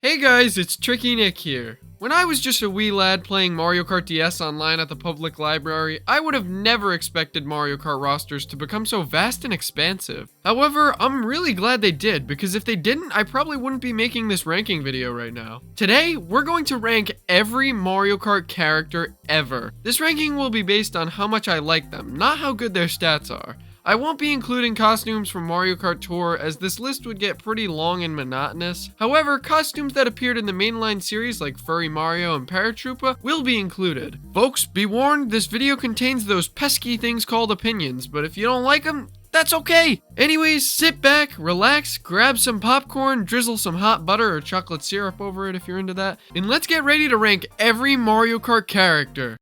Hey guys, it's Tricky Nick here. When I was just a wee lad playing Mario Kart DS online at the public library, I would have never expected Mario Kart rosters to become so vast and expansive. However, I'm really glad they did, because if they didn't, I probably wouldn't be making this ranking video right now. Today, we're going to rank every Mario Kart character ever. This ranking will be based on how much I like them, not how good their stats are. I won't be including costumes from Mario Kart Tour, as this list would get pretty long and monotonous. However, costumes that appeared in the mainline series like Furry Mario and Paratroopa will be included. Folks, be warned, this video contains those pesky things called opinions, but if you don't like them, that's okay. Anyways, sit back, relax, grab some popcorn, drizzle some hot butter or chocolate syrup over it if you're into that, and let's get ready to rank every Mario Kart character.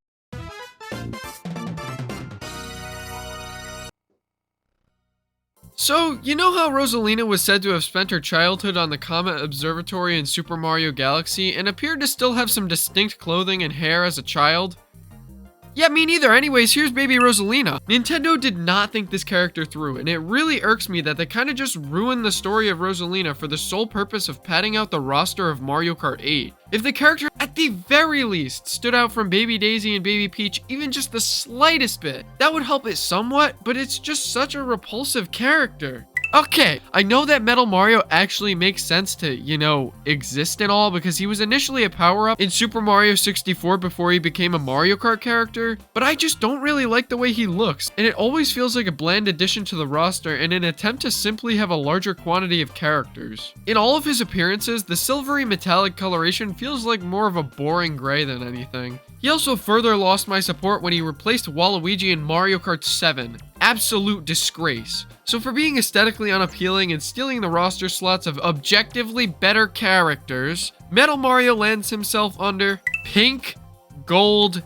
So, you know how Rosalina was said to have spent her childhood on the Comet Observatory in Super Mario Galaxy and appeared to still have some distinct clothing and hair as a child? Yeah, me neither. Anyways, here's baby Rosalina. Nintendo did not think this character through, and it really irks me that they kind of just ruined the story of Rosalina for the sole purpose of padding out the roster of Mario Kart 8. If the character, at the very least, stood out from Baby Daisy and Baby Peach even just the slightest bit, that would help it somewhat, but it's just such a repulsive character. Okay, I know that Metal Mario actually makes sense to, exist and all, because he was initially a power-up in Super Mario 64 before he became a Mario Kart character, but I just don't really like the way he looks, and it always feels like a bland addition to the roster in an attempt to simply have a larger quantity of characters. In all of his appearances, the silvery metallic coloration feels like more of a boring gray than anything. He also further lost my support when he replaced Waluigi in Mario Kart 7. Absolute disgrace. So for being aesthetically unappealing and stealing the roster slots of objectively better characters, Metal Mario lands himself under Pink, Gold,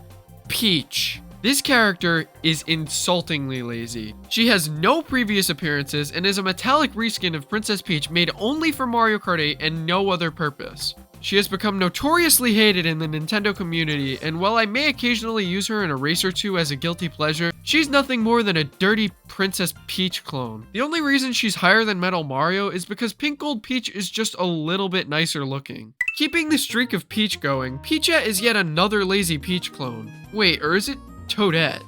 Peach. This character is insultingly lazy. She has no previous appearances and is a metallic reskin of Princess Peach made only for Mario Kart 8 and no other purpose. She has become notoriously hated in the Nintendo community, and while I may occasionally use her in a race or two as a guilty pleasure, she's nothing more than a dirty Princess Peach clone. The only reason she's higher than Metal Mario is because Pink Gold Peach is just a little bit nicer looking. Keeping the streak of Peach going, Peachette is yet another lazy Peach clone. Wait, or is it Toadette?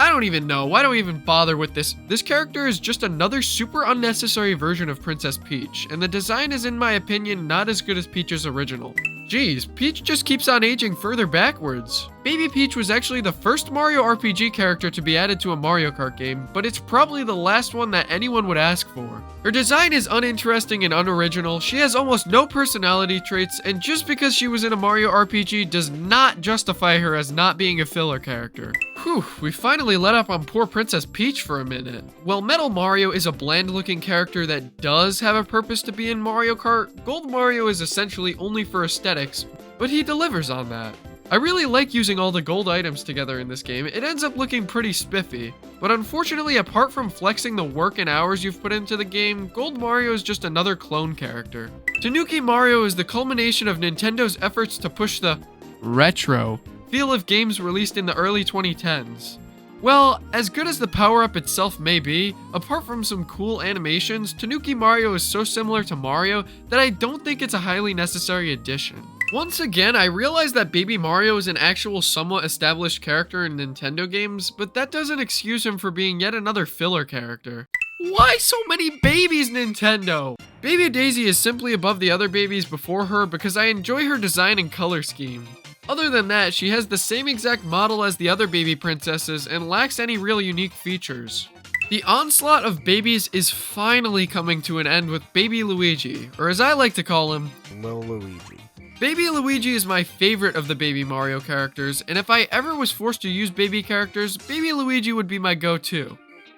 I don't even know. Why do we even bother with this? This character is just another super unnecessary version of Princess Peach, and the design is, in my opinion, not as good as Peach's original. Jeez, Peach just keeps on aging further backwards. Baby Peach was actually the first Mario RPG character to be added to a Mario Kart game, but it's probably the last one that anyone would ask for. Her design is uninteresting and unoriginal, she has almost no personality traits, and just because she was in a Mario RPG does not justify her as not being a filler character. Whew, we finally let up on poor Princess Peach for a minute. While Metal Mario is a bland-looking character that does have a purpose to be in Mario Kart, Gold Mario is essentially only for aesthetics, but he delivers on that. I really like using all the gold items together in this game. It ends up looking pretty spiffy, but unfortunately, apart from flexing the work and hours you've put into the game, Gold Mario is just another clone character. Tanooki Mario is the culmination of Nintendo's efforts to push the retro feel of games released in the early 2010s. Well, as good as the power-up itself may be, apart from some cool animations, Tanooki Mario is so similar to Mario that I don't think it's a highly necessary addition. Once again, I realize that Baby Mario is an actual somewhat established character in Nintendo games, but that doesn't excuse him for being yet another filler character. Why so many babies, Nintendo? Baby Daisy is simply above the other babies before her because I enjoy her design and color scheme. Other than that, she has the same exact model as the other baby princesses and lacks any real unique features. The onslaught of babies is finally coming to an end with Baby Luigi, or as I like to call him, Lil Luigi. Baby Luigi is my favorite of the Baby Mario characters, and if I ever was forced to use baby characters, Baby Luigi would be my go-to.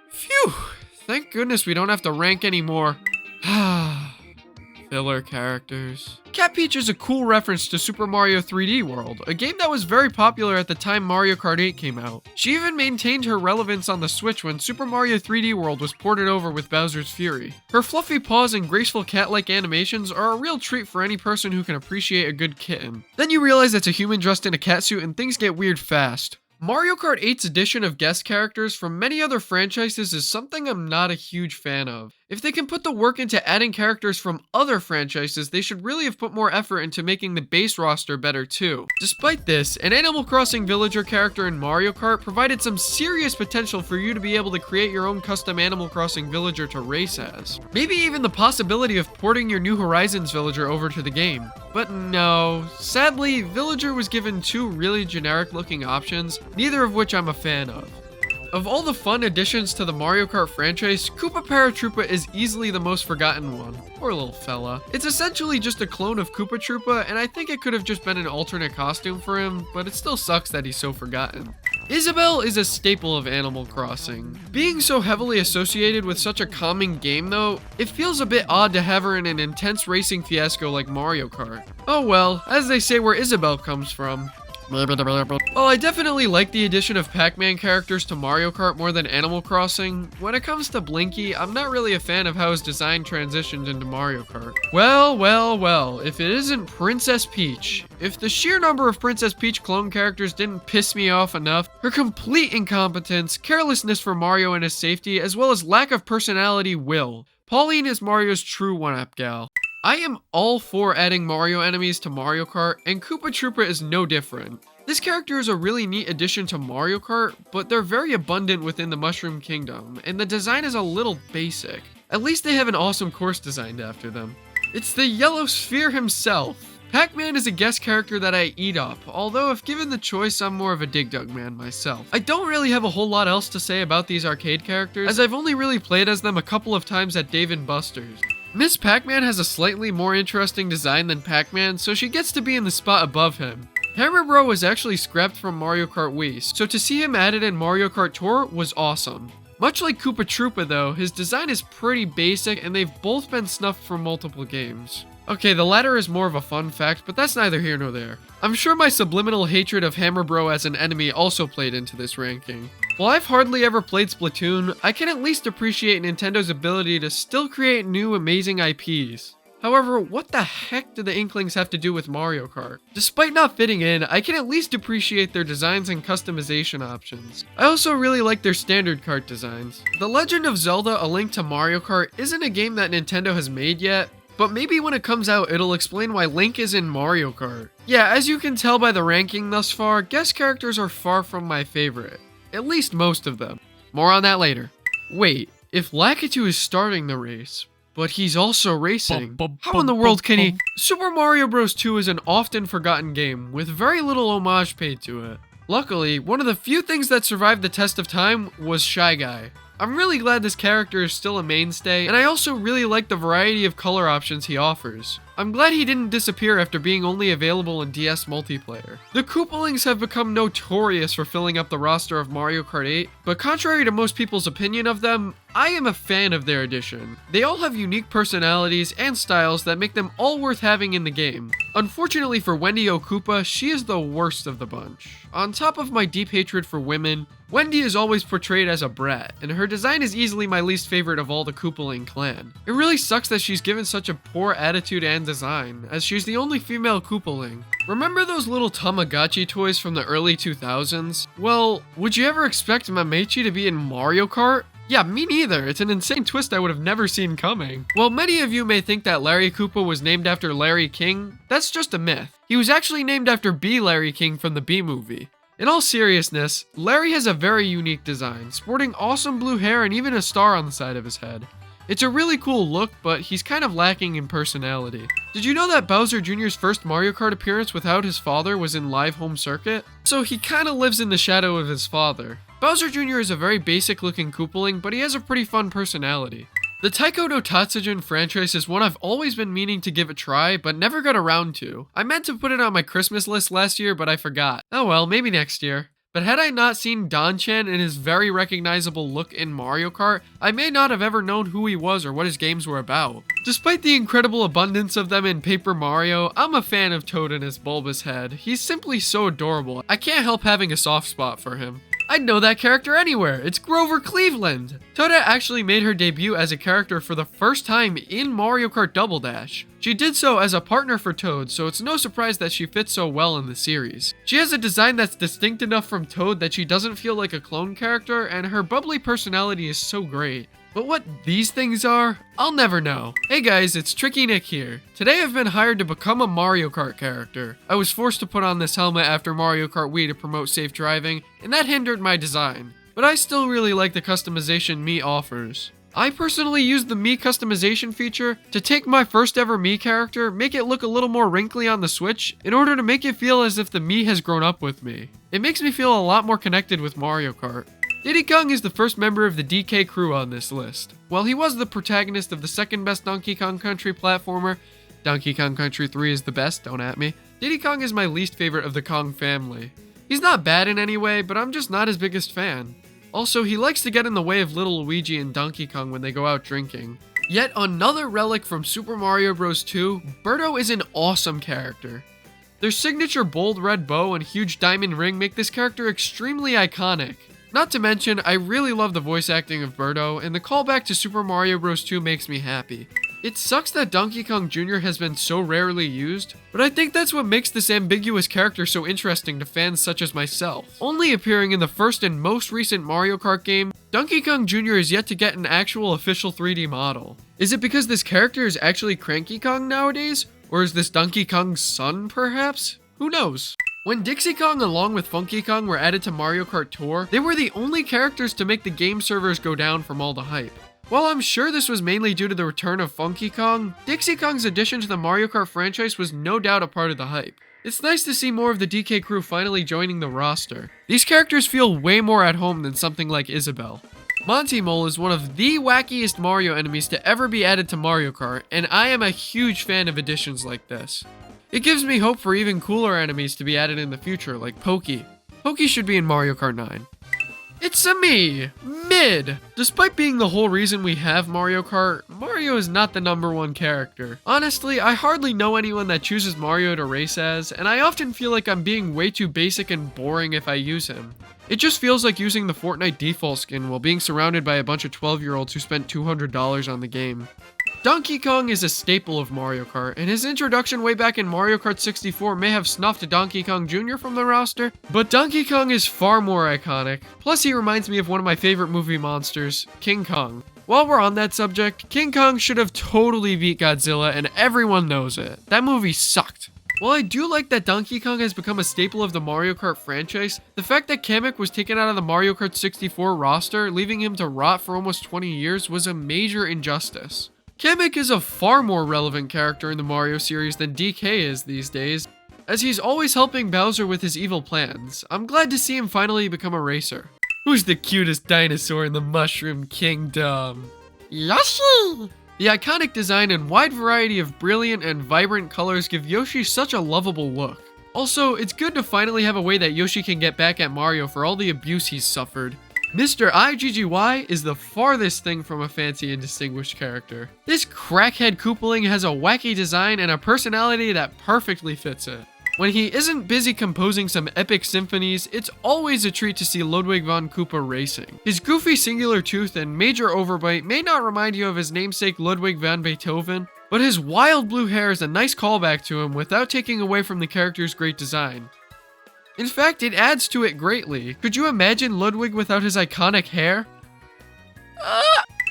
Phew, thank goodness we don't have to rank anymore. Filler characters. Cat Peach is a cool reference to Super Mario 3D World, a game that was very popular at the time Mario Kart 8 came out. She even maintained her relevance on the Switch when Super Mario 3D World was ported over with Bowser's Fury. Her fluffy paws and graceful cat-like animations are a real treat for any person who can appreciate a good kitten. Then you realize it's a human dressed in a catsuit and things get weird fast. Mario Kart 8's addition of guest characters from many other franchises is something I'm not a huge fan of. If they can put the work into adding characters from other franchises, they should really have put more effort into making the base roster better too. Despite this, an Animal Crossing villager character in Mario Kart provided some serious potential for you to be able to create your own custom Animal Crossing villager to race as. Maybe even the possibility of porting your New Horizons villager over to the game. But no, sadly, villager was given two really generic looking options, neither of which I'm a fan of. Of all the fun additions to the Mario Kart franchise, Koopa Paratroopa is easily the most forgotten one. Poor little fella. It's essentially just a clone of Koopa Troopa, and I think it could have just been an alternate costume for him, but it still sucks that he's so forgotten. Isabelle is a staple of Animal Crossing. Being so heavily associated with such a calming game though, it feels a bit odd to have her in an intense racing fiasco like Mario Kart. Oh well, as they say where Isabelle comes from. Well, I definitely like the addition of Pac-Man characters to Mario Kart more than Animal Crossing. When it comes to Blinky, I'm not really a fan of how his design transitioned into Mario Kart. Well, if it isn't Princess Peach. If the sheer number of Princess Peach clone characters didn't piss me off enough, her complete incompetence, carelessness for Mario and his safety, as well as lack of personality will. Pauline is Mario's true one-up gal. I am all for adding Mario enemies to Mario Kart, and Koopa Troopa is no different. This character is a really neat addition to Mario Kart, but they're very abundant within the Mushroom Kingdom, and the design is a little basic. At least they have an awesome course designed after them. It's the Yellow Sphere himself. Pac-Man is a guest character that I eat up, although if given the choice, I'm more of a Dig Dug man myself. I don't really have a whole lot else to say about these arcade characters, as I've only really played as them a couple of times at Dave & Buster's. Miss Pac-Man has a slightly more interesting design than Pac-Man, so she gets to be in the spot above him. Hammer Bro was actually scrapped from Mario Kart Wii, so to see him added in Mario Kart Tour was awesome. Much like Koopa Troopa though, his design is pretty basic and they've both been snuffed from multiple games. Okay, the latter is more of a fun fact, but that's neither here nor there. I'm sure my subliminal hatred of Hammer Bro as an enemy also played into this ranking. While I've hardly ever played Splatoon, I can at least appreciate Nintendo's ability to still create new amazing IPs. However, what the heck do the Inklings have to do with Mario Kart? Despite not fitting in, I can at least appreciate their designs and customization options. I also really like their standard kart designs. The Legend of Zelda: A Link to Mario Kart isn't a game that Nintendo has made yet, but maybe when it comes out, it'll explain why Link is in Mario Kart. Yeah, as you can tell by the ranking thus far, guest characters are far from my favorite. At least most of them. More on that later. Wait, if Lakitu is starting the race, but he's also racing, how in the world can he? Super Mario Bros. 2 is an often forgotten game, with very little homage paid to it. Luckily, one of the few things that survived the test of time was Shy Guy. I'm really glad this character is still a mainstay, and I also really like the variety of color options he offers. I'm glad he didn't disappear after being only available in DS multiplayer. The Koopalings have become notorious for filling up the roster of Mario Kart 8, but contrary to most people's opinion of them, I am a fan of their addition. They all have unique personalities and styles that make them all worth having in the game. Unfortunately for Wendy O'Koopa, she is the worst of the bunch. On top of my deep hatred for women, Wendy is always portrayed as a brat, and her design is easily my least favorite of all the Koopaling clan. It really sucks that she's given such a poor attitude and design, as she's the only female Koopaling. Remember those little Tamagotchi toys from the early 2000s? Well, would you ever expect Mamechi to be in Mario Kart? Yeah, me neither. It's an insane twist I would have never seen coming. While many of you may think that Larry Koopa was named after Larry King, that's just a myth. He was actually named after B. Larry King from the B movie. In all seriousness, Larry has a very unique design, sporting awesome blue hair and even a star on the side of his head. It's a really cool look, but he's kind of lacking in personality. Did you know that Bowser Jr.'s first Mario Kart appearance without his father was in live home circuit? So he kinda lives in the shadow of his father. Bowser Jr. is a very basic looking Koopaling, but he has a pretty fun personality. The Taiko no Tatsujin franchise is one I've always been meaning to give a try, but never got around to. I meant to put it on my Christmas list last year, but I forgot. Oh well, maybe next year. But had I not seen Don-chan in his very recognizable look in Mario Kart, I may not have ever known who he was or what his games were about. Despite the incredible abundance of them in Paper Mario, I'm a fan of Toad and his bulbous head. He's simply so adorable. I can't help having a soft spot for him. I'd know that character anywhere. It's Grover Cleveland. Toadette actually made her debut as a character for the first time in Mario Kart Double Dash. She did so as a partner for Toad, so it's no surprise that she fits so well in the series. She has a design that's distinct enough from Toad that she doesn't feel like a clone character, and her bubbly personality is so great. But what these things are, I'll never know. Hey guys, it's Tricky Nick here. Today I've been hired to become a Mario Kart character. I was forced to put on this helmet after Mario Kart Wii to promote safe driving, and that hindered my design. But I still really like the customization Mii offers. I personally used the Mii customization feature to take my first ever Mii character, make it look a little more wrinkly on the Switch, in order to make it feel as if the Mii has grown up with me. It makes me feel a lot more connected with Mario Kart. Diddy Kong is the first member of the DK crew on this list. While he was the protagonist of the second best Donkey Kong Country platformer, Donkey Kong Country 3 is the best, don't at me, Diddy Kong is my least favorite of the Kong family. He's not bad in any way, but I'm just not his biggest fan. Also, he likes to get in the way of little Luigi and Donkey Kong when they go out drinking. Yet another relic from Super Mario Bros. 2, Birdo is an awesome character. Their signature bold red bow and huge diamond ring make this character extremely iconic. Not to mention, I really love the voice acting of Birdo, and the callback to Super Mario Bros. 2 makes me happy. It sucks that Donkey Kong Jr. has been so rarely used, but I think that's what makes this ambiguous character so interesting to fans such as myself. Only appearing in the first and most recent Mario Kart game, Donkey Kong Jr. is yet to get an actual official 3D model. Is it because this character is actually Cranky Kong nowadays? Or is this Donkey Kong's son, perhaps? Who knows? When Dixie Kong along with Funky Kong were added to Mario Kart Tour, they were the only characters to make the game servers go down from all the hype. While I'm sure this was mainly due to the return of Funky Kong, Dixie Kong's addition to the Mario Kart franchise was no doubt a part of the hype. It's nice to see more of the DK crew finally joining the roster. These characters feel way more at home than something like Isabelle. Monty Mole is one of the wackiest Mario enemies to ever be added to Mario Kart, and I am a huge fan of additions like this. It gives me hope for even cooler enemies to be added in the future, like Pokey. Pokey should be in Mario Kart 9. It's a me, Mid. Despite being the whole reason we have Mario Kart, Mario is not the #1 character. Honestly, I hardly know anyone that chooses Mario to race as, and I often feel like I'm being way too basic and boring if I use him. It just feels like using the Fortnite default skin while being surrounded by a bunch of 12-year-olds who spent $200 on the game. Donkey Kong is a staple of Mario Kart, and his introduction way back in Mario Kart 64 may have snuffed Donkey Kong Jr. from the roster, but Donkey Kong is far more iconic. Plus, he reminds me of one of my favorite movie monsters, King Kong. While we're on that subject, King Kong should have totally beat Godzilla, and everyone knows it. That movie sucked. While I do like that Donkey Kong has become a staple of the Mario Kart franchise, the fact that Kamek was taken out of the Mario Kart 64 roster, leaving him to rot for almost 20 years, was a major injustice. Kamek is a far more relevant character in the Mario series than DK is these days, as he's always helping Bowser with his evil plans. I'm glad to see him finally become a racer. Who's the cutest dinosaur in the Mushroom Kingdom? Yoshi! The iconic design and wide variety of brilliant and vibrant colors give Yoshi such a lovable look. Also, it's good to finally have a way that Yoshi can get back at Mario for all the abuse he's suffered. Mr. IGGY is the farthest thing from a fancy and distinguished character. This crackhead Koopaling has a wacky design and a personality that perfectly fits it. When he isn't busy composing some epic symphonies, it's always a treat to see Ludwig Von Koopa racing. His goofy singular tooth and major overbite may not remind you of his namesake Ludwig van Beethoven, but his wild blue hair is a nice callback to him without taking away from the character's great design. In fact, it adds to it greatly. Could you imagine Ludwig without his iconic hair?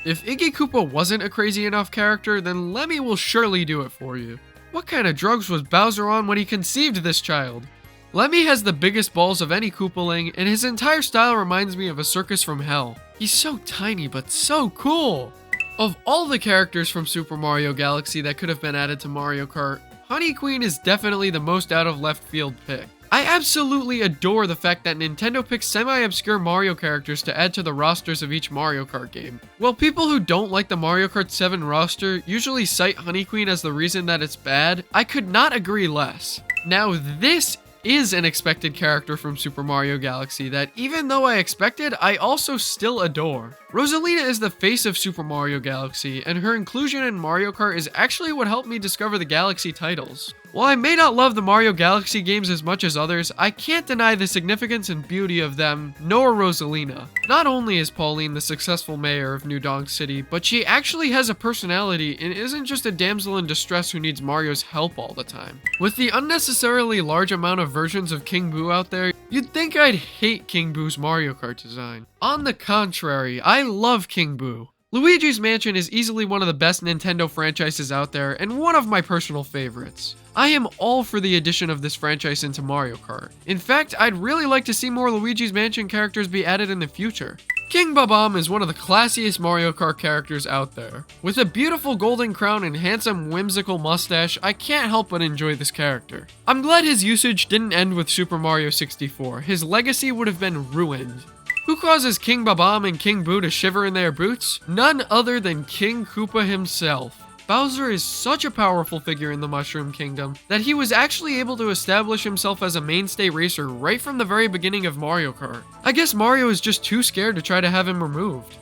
If Iggy Koopa wasn't a crazy enough character, then Lemmy will surely do it for you. What kind of drugs was Bowser on when he conceived this child? Lemmy has the biggest balls of any Koopaling, and his entire style reminds me of a circus from hell. He's so tiny, but so cool! Of all the characters from Super Mario Galaxy that could have been added to Mario Kart, Honey Queen is definitely the most out of left field pick. I absolutely adore the fact that Nintendo picks semi-obscure Mario characters to add to the rosters of each Mario Kart game. While people who don't like the Mario Kart 7 roster usually cite Honey Queen as the reason that it's bad, I could not agree less. Now this is an expected character from Super Mario Galaxy that, even though I expected, I also still adore. Rosalina is the face of Super Mario Galaxy, and her inclusion in Mario Kart is actually what helped me discover the Galaxy titles. While I may not love the Mario Galaxy games as much as others, I can't deny the significance and beauty of them, nor Rosalina. Not only is Pauline the successful mayor of New Donk City, but she actually has a personality and isn't just a damsel in distress who needs Mario's help all the time. With the unnecessarily large amount of versions of King Boo out there, you'd think I'd hate King Boo's Mario Kart design. On the contrary, I love King Boo. Luigi's Mansion is easily one of the best Nintendo franchises out there and one of my personal favorites. I am all for the addition of this franchise into Mario Kart. In fact, I'd really like to see more Luigi's Mansion characters be added in the future. King Bob-omb is one of the classiest Mario Kart characters out there. With a beautiful golden crown and handsome whimsical mustache, I can't help but enjoy this character. I'm glad his usage didn't end with Super Mario 64. His legacy would have been ruined. Who causes King Bob-omb and King Boo to shiver in their boots? None other than King Koopa himself. Bowser is such a powerful figure in the Mushroom Kingdom that he was actually able to establish himself as a mainstay racer right from the very beginning of Mario Kart. I guess Mario is just too scared to try to have him removed.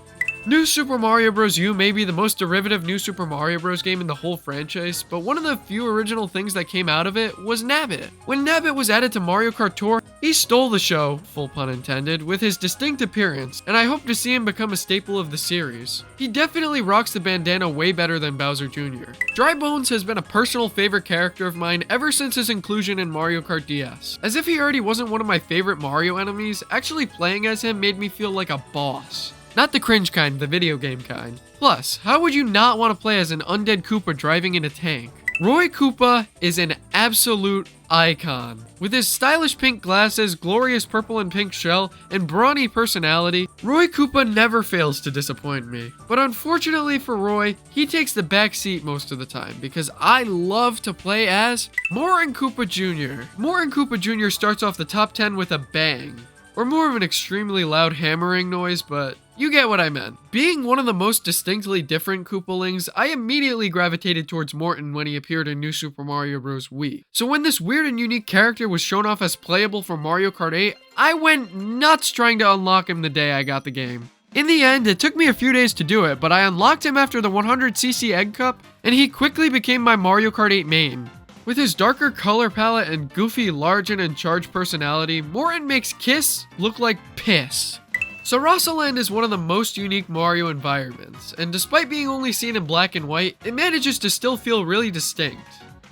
New Super Mario Bros. U may be the most derivative New Super Mario Bros. Game in the whole franchise, but one of the few original things that came out of it was Nabbit. When Nabbit was added to Mario Kart Tour, he stole the show, full pun intended, with his distinct appearance, and I hope to see him become a staple of the series. He definitely rocks the bandana way better than Bowser Jr. Dry Bones has been a personal favorite character of mine ever since his inclusion in Mario Kart DS. As if he already wasn't one of my favorite Mario enemies, actually playing as him made me feel like a boss. Not the cringe kind, the video game kind. Plus, how would you not want to play as an undead Koopa driving in a tank? Roy Koopa is an absolute icon. With his stylish pink glasses, glorious purple and pink shell, and brawny personality, Roy Koopa never fails to disappoint me. But unfortunately for Roy, he takes the back seat most of the time because I love to play as Morin Koopa Jr. Morin Koopa Jr. starts off the top 10 with a bang. Or more of an extremely loud hammering noise, but you get what I meant. Being one of the most distinctly different Koopalings, I immediately gravitated towards Morton when he appeared in New Super Mario Bros. Wii. So when this weird and unique character was shown off as playable for Mario Kart 8, I went nuts trying to unlock him the day I got the game. In the end, it took me a few days to do it, but I unlocked him after the 100cc Egg Cup, and he quickly became my Mario Kart 8 main. With his darker color palette and goofy, large and in charge personality, Morton makes Kiss look like piss. So Rosaland is one of the most unique Mario environments, and despite being only seen in black and white, it manages to still feel really distinct.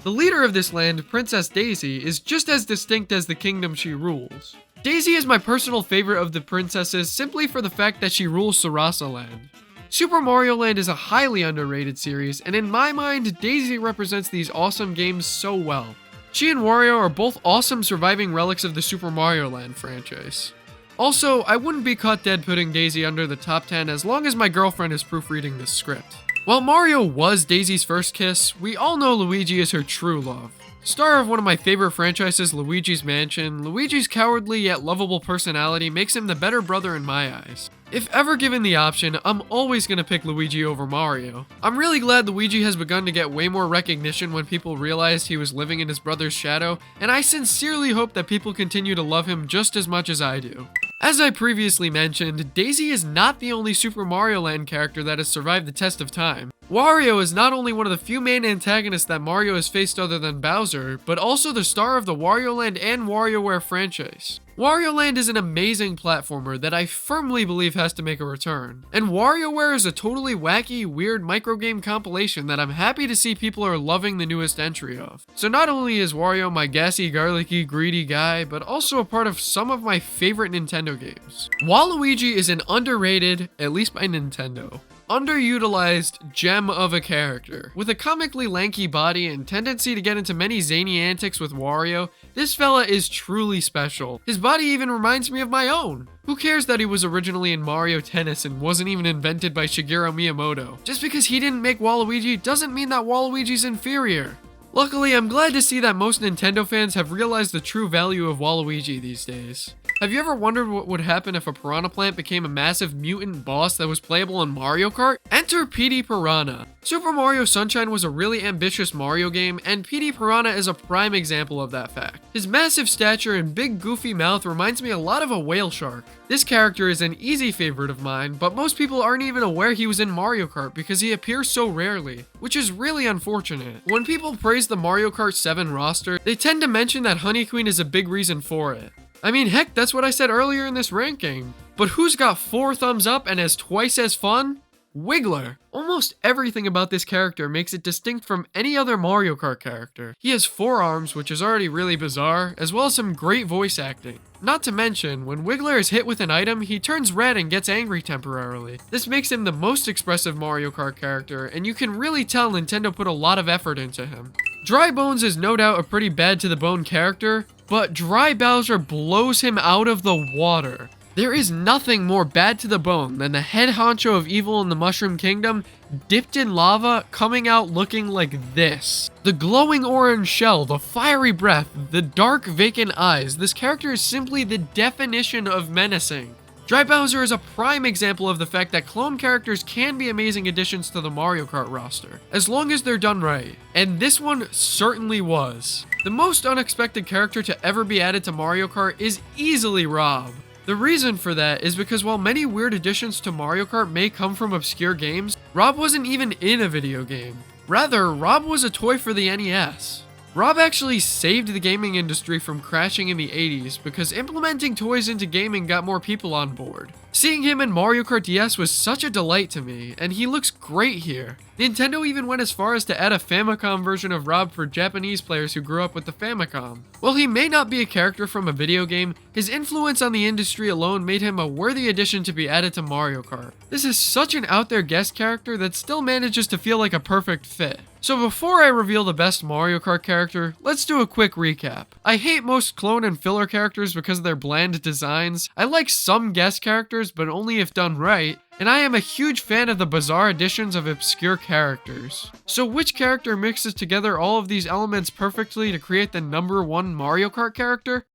The leader of this land, Princess Daisy, is just as distinct as the kingdom she rules. Daisy is my personal favorite of the princesses simply for the fact that she rules Rosaland. Super Mario Land is a highly underrated series, and in my mind, Daisy represents these awesome games so well. She and Wario are both awesome surviving relics of the Super Mario Land franchise. Also, I wouldn't be caught dead putting Daisy under the top 10 as long as my girlfriend is proofreading this script. While Mario was Daisy's first kiss, we all know Luigi is her true love. Star of one of my favorite franchises, Luigi's Mansion, Luigi's cowardly yet lovable personality makes him the better brother in my eyes. If ever given the option, I'm always gonna pick Luigi over Mario. I'm really glad Luigi has begun to get way more recognition when people realized he was living in his brother's shadow, and I sincerely hope that people continue to love him just as much as I do. As I previously mentioned, Daisy is not the only Super Mario Land character that has survived the test of time. Wario is not only one of the few main antagonists that Mario has faced other than Bowser, but also the star of the Wario Land and WarioWare franchise. Wario Land is an amazing platformer that I firmly believe has to make a return. And WarioWare is a totally wacky, weird microgame compilation that I'm happy to see people are loving the newest entry of. So not only is Wario my gassy, garlicky, greedy guy, but also a part of some of my favorite Nintendo games. Waluigi is an underrated, at least by Nintendo, underutilized gem of a character. With a comically lanky body and tendency to get into many zany antics with Wario, this fella is truly special. His body even reminds me of my own. Who cares that he was originally in Mario Tennis and wasn't even invented by Shigeru Miyamoto? Just because he didn't make Waluigi doesn't mean that Waluigi's inferior. Luckily, I'm glad to see that most Nintendo fans have realized the true value of Waluigi these days. Have you ever wondered what would happen if a Piranha plant became a massive mutant boss that was playable in Mario Kart? Enter PD Piranha. Super Mario Sunshine was a really ambitious Mario game, and PD Piranha is a prime example of that fact. His massive stature and big goofy mouth reminds me a lot of a whale shark. This character is an easy favorite of mine, but most people aren't even aware he was in Mario Kart because he appears so rarely, which is really unfortunate. When people praise the Mario Kart 7 roster, they tend to mention that Honey Queen is a big reason for it. I mean, heck, that's what I said earlier in this ranking. But who's got 4 thumbs up and has twice as fun? Wiggler. Almost everything about this character makes it distinct from any other Mario Kart character. He has 4 arms, which is already really bizarre, as well as some great voice acting. Not to mention, when Wiggler is hit with an item, he turns red and gets angry temporarily. This makes him the most expressive Mario Kart character, and you can really tell Nintendo put a lot of effort into him. Dry Bones is no doubt a pretty bad to the bone character, but Dry Bowser blows him out of the water. There is nothing more bad to the bone than the head honcho of evil in the Mushroom Kingdom dipped in lava coming out looking like this. The glowing orange shell, the fiery breath, the dark vacant eyes, this character is simply the definition of menacing. Dry Bowser is a prime example of the fact that clone characters can be amazing additions to the Mario Kart roster, as long as they're done right, and this one certainly was. The most unexpected character to ever be added to Mario Kart is easily Rob. The reason for that is because while many weird additions to Mario Kart may come from obscure games, Rob wasn't even in a video game. Rather, Rob was a toy for the NES. Rob actually saved the gaming industry from crashing in the 80s because implementing toys into gaming got more people on board. Seeing him in Mario Kart DS was such a delight to me, and he looks great here. Nintendo even went as far as to add a Famicom version of Rob for Japanese players who grew up with the Famicom. While he may not be a character from a video game, his influence on the industry alone made him a worthy addition to be added to Mario Kart. This is such an out there guest character that still manages to feel like a perfect fit. So before I reveal the best Mario Kart character, let's do a quick recap. I hate most clone and filler characters because of their bland designs. I like some guest characters, but only if done right. And I am a huge fan of the bizarre additions of obscure characters. So which character mixes together all of these elements perfectly to create the #1 Mario Kart character?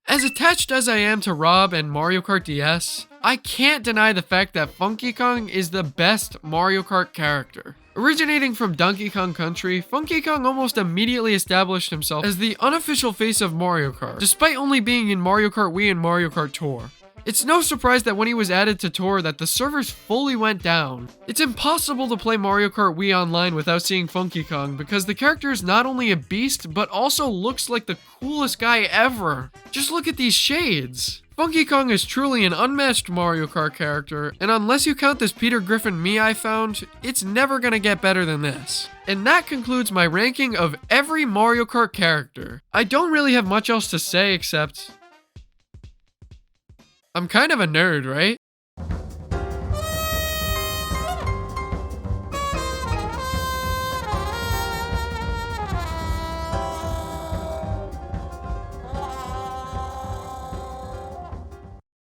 As attached as I am to Rob and Mario Kart DS, I can't deny the fact that Funky Kong is the best Mario Kart character. Originating from Donkey Kong Country, Funky Kong almost immediately established himself as the unofficial face of Mario Kart, despite only being in Mario Kart Wii and Mario Kart Tour. It's no surprise that when he was added to Tour that the servers fully went down. It's impossible to play Mario Kart Wii online without seeing Funky Kong because the character is not only a beast, but also looks like the coolest guy ever. Just look at these shades. Funky Kong is truly an unmatched Mario Kart character, and unless you count this Peter Griffin me I found, it's never gonna get better than this. And that concludes my ranking of every Mario Kart character. I don't really have much else to say except I'm kind of a nerd, right?